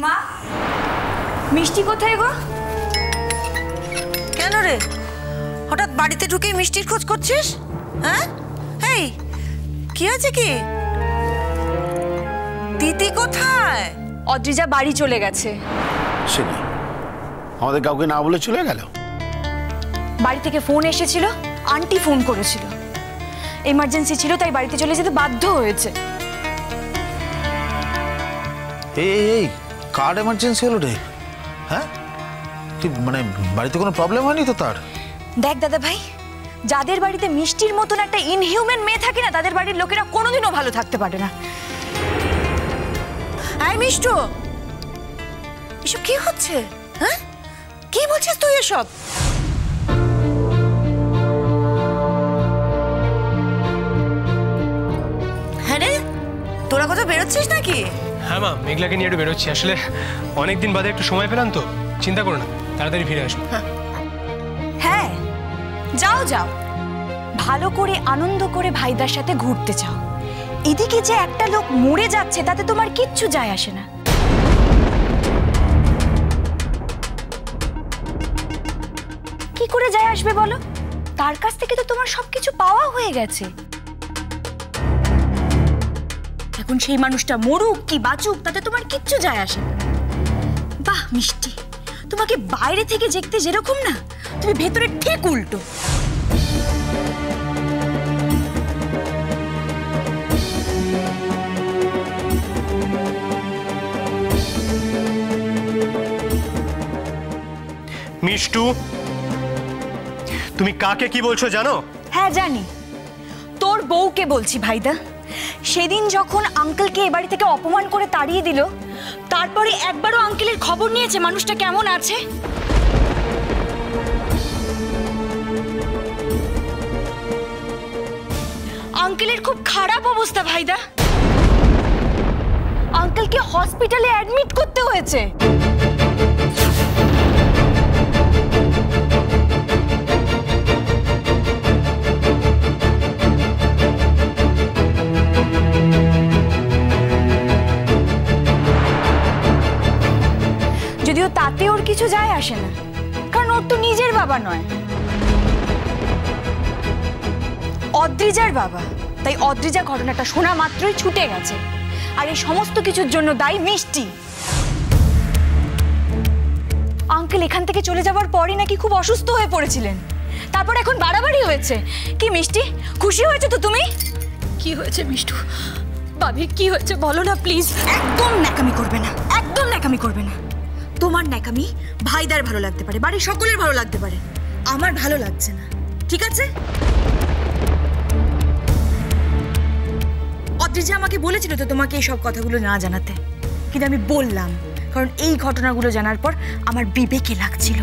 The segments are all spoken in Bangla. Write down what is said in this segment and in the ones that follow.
মা, মিষ্টি কোথায় গো? কেন রে, হঠাৎ বাড়িতে ঢুকে মিষ্টির খোঁজ করছিস? হ্যাঁ, এই কি আছে কি? দিদি কোথায়? অদ্রিজা বাড়ি চলে গেছে। সে কি আমাদের কাউকে না বলে চলে গেল? বাড়ি থেকে ফোন এসেছিল, আন্টি ফোন করেছিল, এমার্জেন্সি ছিল তাই বাড়িতে চলে যেতে বাধ্য হয়েছে। এই কার এমার্জেন্সি হলো রে? হ্যাঁ, তুই মানে বাড়িতে কোনো প্রবলেম হয়নি তো তার? দেখ দাদা ভাই, যাদের বাড়িতে মিষ্টির মতন একটা ইনহিউম্যান মেয়ে থাকে না, তাদের বাড়ির লোকেরা কোনোদিনও ভালো থাকতে পারে না। এই মিষ্টু, এসব কি হচ্ছে? হ্যাঁ, কি বলছিস তুই এসব? হ্যাঁ রে, তোরা কোথাও বেরোচ্ছিস নাকি? হ্যাঁ মা, মেঘলাকে নিয়ে একটু বেরোচ্ছি। আসলে অনেকদিন বাদে একটু সময় পেলাম তো, চিন্তা করো না, তাড়াতাড়ি ফিরে আসবো। হ্যাঁ, যাও যাও, ভালো করে আনন্দ করে ভাইদার সাথে ঘুরতে চাও। এদিকে যে একটা লোক মরে যাচ্ছে তাতে তোমার কিচ্ছু যায় আসে না। কি করে যায় আসবে বলো? তার কাছ থেকে তো তোমার সবকিছু পাওয়া হয়ে গেছে। এখন সেই মানুষটা মরুক কি বাঁচুক তাতে তোমার কিচ্ছু যায় আসে না। বাহ মিষ্টি, তোমাকে বাইরে থেকে দেখতে যেরকম না, তুমি ভেতরে ঠিক উল্টো। মিষ্টু, তুমি কাকে কি বলছো জানো? হ্যাঁ জানি, তোর বউকে বলছি ভাইদা। সেদিন যখন আঙ্কেলকে এ বাড়ি থেকে অপমান করে তাড়িয়ে দিল, তারপরে একবারও আঙ্কেলের খবর নিয়েছে মানুষটা কেমন আছে? আঙ্কেলের খুব খারাপ অবস্থা ভাইদা, আঙ্কেলকে হসপিটালে অ্যাডমিট করতে হয়েছে। যদিও তাতে ওর কিছু যায় আসে না, কারণ ওর তো নিজের বাবা নয়, অদ্রিজার বাবা। তাই অদ্রিজা ঘটনাটা শোনা মাত্রই ছুটে গেছে। আর এই সমস্ত কিছুর জন্য দায়ী মিষ্টি। আঙ্কেল এখান থেকে চলে যাওয়ার পরই নাকি খুব অসুস্থ হয়ে পড়েছিলেন, তারপর এখন বাড়াবাড়ি হয়েছে। কি মিষ্টি, খুশি হয়েছে তো তুমি? কি হয়েছে মিষ্টু? বাবির কি হয়েছে বলো না প্লিজ। একদম ন্যাকামি করবে না, একদম ন্যাকামি করবে না। তোমার ন্যাকামি ভাইদার ভালো লাগতে পারে, বাড়ির সকলের ভালো লাগতে পারে, আমার ভালো লাগছে না, ঠিক আছে? অদ্রিজা আমাকে বলেছিল তো তোমাকে এই সব কথাগুলো না জানাতে, কিন্তু আমি বললাম কারণ এই ঘটনাগুলো জানার পর আমার বিবেকে লাগছিল।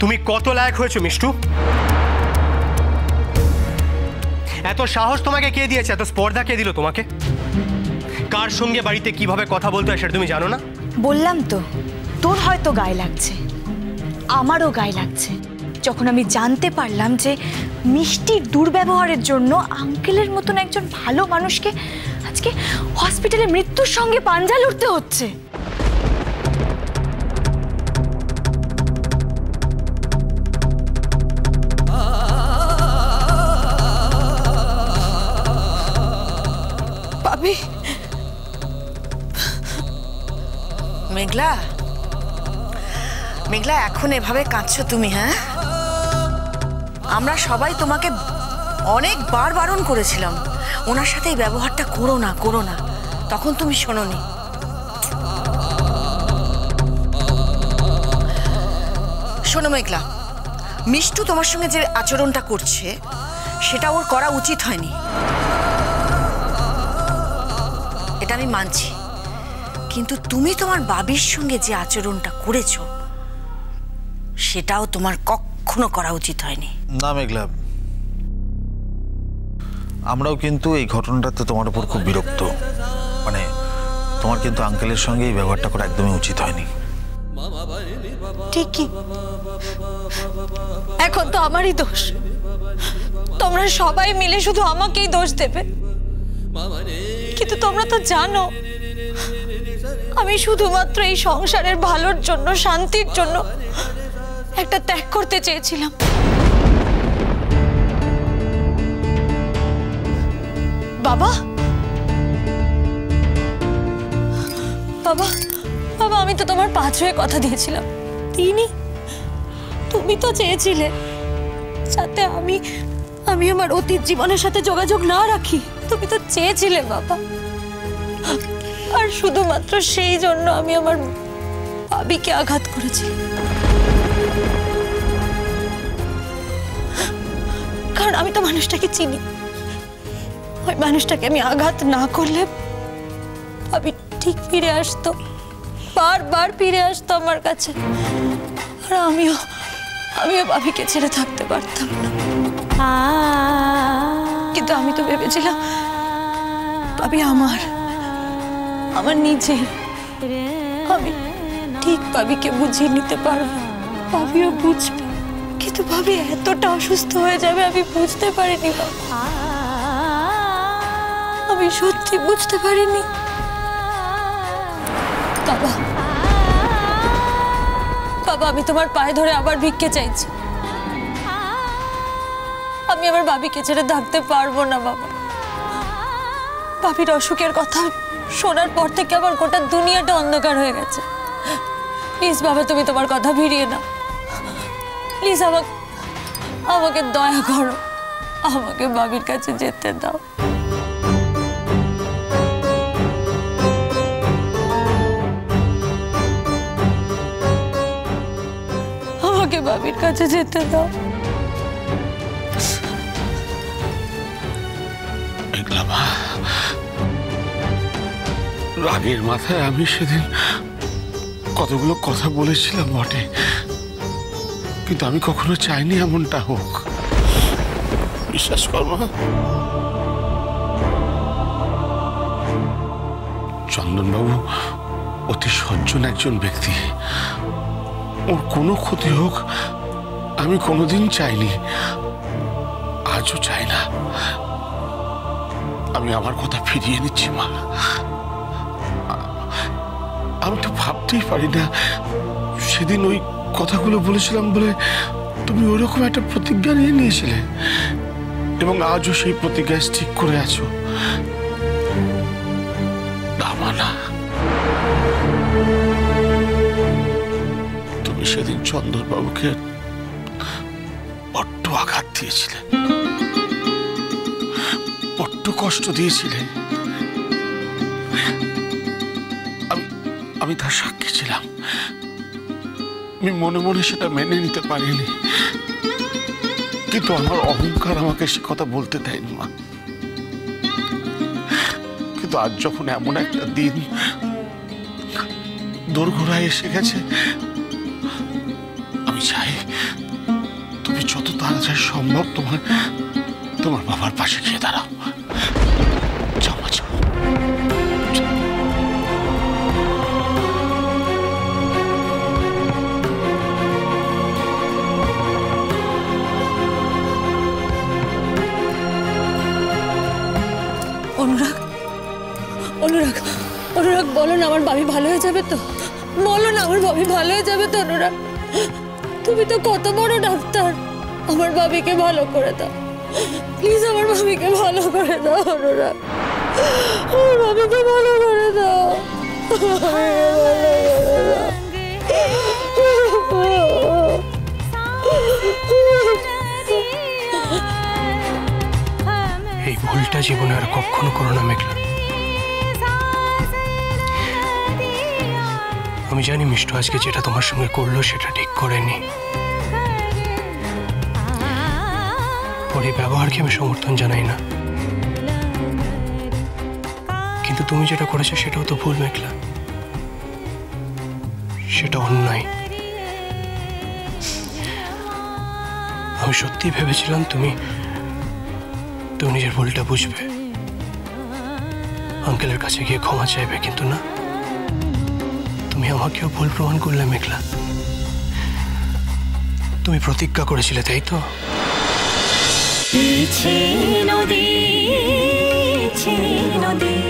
তুমি কত লায়ক হয়েছো মিষ্টু? এত সাহস তোমাকে কে দিয়েছে? এত স্পর্ধা কে দিল তোমাকে? কার সঙ্গে বাড়িতে কিভাবে কথা বলতে হয় সেটা তুমি জানো না? বললাম তো, তোর হয়তো গায়ে লাগছে, আমারও গায়ে লাগছে যখন আমি জানতে পারলাম যে মিষ্টির দুর্ব্যবহারের জন্য আঙ্কেলের মতন একজন ভালো মানুষকে আজকে হসপিটালে মৃত্যুর সঙ্গে পাঞ্জা লড়তে হচ্ছে। বাবি, মেঘলা, মেঘলা, এখন এভাবে কাঁদছো তুমি? হ্যাঁ, আমরা সবাই তোমাকে অনেকবার বারণ করেছিলাম ওনার সাথে এই ব্যবহারটা করো না, করো না, তখন তুমি শোনোনি। শোনো মেঘলা, মিষ্টু তোমার সঙ্গে যে আচরণটা করছে সেটা ওর করা উচিত হয়নি, এটা আমি মানছি, কিন্তু তুমি তোমার বাবির সঙ্গে যে আচরণটা করেছো সেটাও তোমার কখনো করা উচিত হয়নি। না মেঘলা, আমরাও কিন্তু এই ঘটনাটাতে তোমার উপর খুব বিরক্ত। মানে তোমার কিন্তু আঙ্কেলের সঙ্গে এই ব্যবহারটা করা একদমই উচিত হয়নি। ঠিকই, এখন তো আমারই দোষ। তোমরা সবাই মিলে শুধু আমাকেই দোষ দেবে। কিন্তু তোমরা তো জানো আমি শুধুমাত্র এই সংসারের ভালোর জন্য, শান্তির জন্য একটা ত্যাগ করতে চেয়েছিলাম। বাবা বাবা বাবা, আমি তো তোমার পা ছুঁয়ে কথা দিয়েছিলাম, তুমি তো চেয়েছিলে যাতে আমি আমার অতীত জীবনের সাথে যোগাযোগ না রাখি। তুমি তো চেয়েছিলে বাবা, আর শুধুমাত্র সেই জন্য আমি আমার ভাবিকে আঘাত করেছি। কারণ আমি তো মানুষটাকে চিনি, ওই মানুষটাকে আমি আঘাত না করলে ভাবি ঠিক ফিরে আসতো, বারবার ফিরে আসতো আমার কাছে, আর আমিও ভাবিকে ছেড়ে থাকতে পারতাম না। কিন্তু আমি তো ভেবেছিলাম ভাবি আমার নিজের, আমি ঠিক ভাবিকে বুঝিয়ে নিতে পারবো, ভাবিও বুঝবে। কিন্তু ভাবি এতটা অসুস্থ হয়ে যাবে আমি বুঝতে পারিনি বাবা, আমি সত্যি বুঝতে পারিনি। বাবা বাবা, আমি তোমার পায়ে ধরে আবার ভিক্ষে চাইছি, আমি আমার ভাবিকে ছেড়ে থাকতে পারবো না বাবা। ভাবির অসুখের কথা শোনার পর থেকে আমার গোটা দুনিয়াটা অন্ধকার হয়ে গেছে। প্লিজ বাবা, তুমি তোমার কথা ভিড়িয়ে নাও, প্লিজ আমাকে দয়া করো, আমাকে ভাবির কাছে যেতে দাও। আমাকে ভাবির কাছে যেতে দাও। রাগের মাথায় আমি সেদিন কতগুলো কথা বলেছিলাম বটে, কিন্তু আমি কখনো চাইনি এমনটা হোক। বিশ্বাস কর মা, চন্দনবাবু অতি সজ্জন একজন ব্যক্তি, ওর কোনো ক্ষতি হোক আমি কোনোদিন চাইনি, আজও চাই না। আমি আমার কথা ফিরিয়ে নিচ্ছি মা। আমি তো ভাবতেই পারি না সেদিন ওই কথাগুলো বলেছিলাম বলে তুমি ওরকম একটা প্রতিজ্ঞা নিয়ে নিয়েছিলে, এবং আজও সেই প্রতিজ্ঞা ঠিক করে আছো। না, তুমি সেদিন চন্দনবাবুকে বড্ড আঘাত দিয়েছিলে, বড্ড কষ্ট দিয়েছিলে। আমি তার সাক্ষী ছিলাম, আমি মনে মনে সেটা মেনে নিতে পারিনি, কিন্তু আমার অহংকার আমাকে সে কথা বলতে দেয়নি মা। কিন্তু আজ যখন এমন একটা দিন দোরগোড়ায় এসে গেছে, আমি চাই তুমি যত তাড়াতাড়ি সম্ভব তোমার বাবার পাশে গিয়ে দাঁড়াও। যাও মা, যাও। অনুরাগ বলো না আমার ভাবি ভালো হয়ে যাবে তো, বলো না আমার ভাবি ভালো হয়ে যাবে তো। অনুরাগ, তুমি তো কত বড় ডাক্তার, আমার ভাবিকে ভালো করে দাও প্লিজ, আমার ভাবিকে ভালো করে দাও। অনুরাগ, আমার ভাবিকে ভালো করে দাও। এই ভুলটা জীবনে আর কখনো করো না মেঘলা। আমি জানি মিষ্টু আজকে যেটা তোমার সঙ্গে করলো সেটা ঠিক করেনি, ওর এই ব্যবহারকে আমি সমর্থন জানাই না, কিন্তু তুমি যেটা করেছো সেটাও তো ভুল মেঘলা, সেটা অন্যায়। আমি সত্যি ভেবেছিলাম তুমি নিজের ভুলটা বুঝবে, আঙ্কেলের কাছে গিয়ে ক্ষমা চাইবে, কিন্তু না, তুমি আমাকেও ভুল প্রমাণ করলে মেঘলা। তুমি প্রতিজ্ঞা করেছিলে, তাই তো? নদী Baby